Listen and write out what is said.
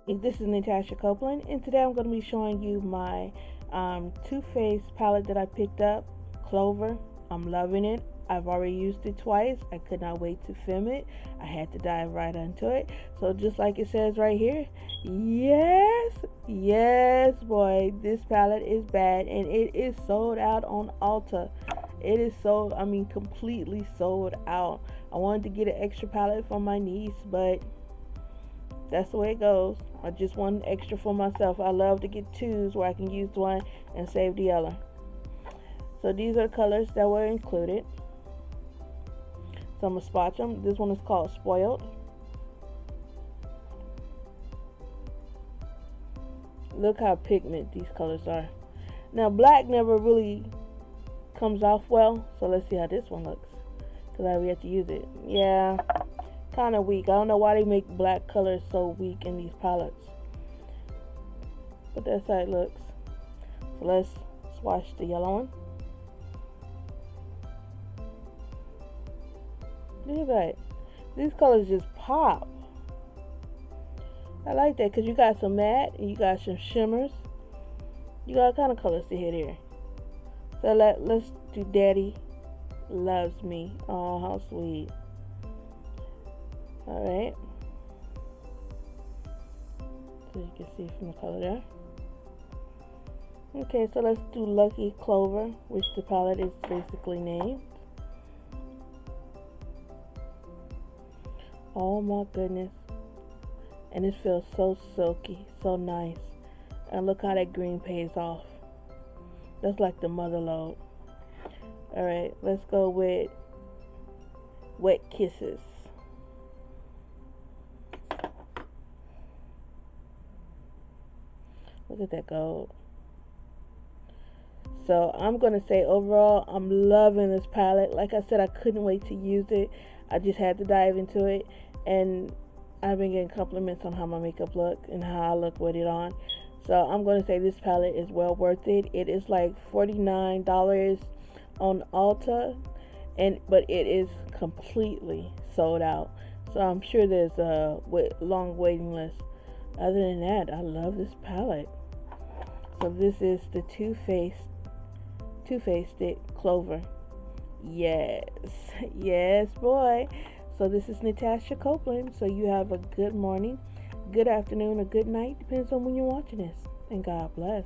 This is Natasha Copeland, and today I'm going to be showing you my Too Faced palette that I picked up, Clover. I'm loving it. I've already used it twice. I could not wait to film it. I had to dive right into it. So just like it says right here, yes, boy, this palette is bad, and it is sold out on Ulta. It is sold, completely sold out. I wanted to get an extra palette for my niece, but that's the way it goes. I just want extra for myself. I love to get twos where I can use one and save the other. So these are the colors that were included. So I'm going to swatch them. This one is called Spoiled. Look how pigment these colors are. Now black never really comes off well. So let's see how this one looks, because I have to use it. Yeah, kind of weak. I don't know why they make black colors so weak in these palettes, but that's how it looks. So let's swatch the yellow one. Look at that. These colors just pop. I like that because you got some matte and you got some shimmers. You got all kind of colors to hit here. So let's do Daddy Loves Me. Oh, how sweet. Alright. So you can see from the color there. Okay, so let's do Lucky Clover, which the palette is basically named. Oh my goodness. And it feels so silky, so nice. And look how that green pays off. That's like the mother load. Alright, let's go with Wet Kisses. Look at that gold. So I'm going to say overall, I'm loving this palette. Like I said, I couldn't wait to use it. I just had to dive into it. And I've been getting compliments on how my makeup look and how I look with it on. So I'm going to say this palette is well worth it. It is like $49 on Ulta, but it is completely sold out. So I'm sure there's a long waiting list. Other than that, I love this palette. So this is the Too Faced Clover. Yes, yes, boy. So this is Natasha Copeland. So you have a good morning, good afternoon, or good night, depends on when you're watching this. And God bless.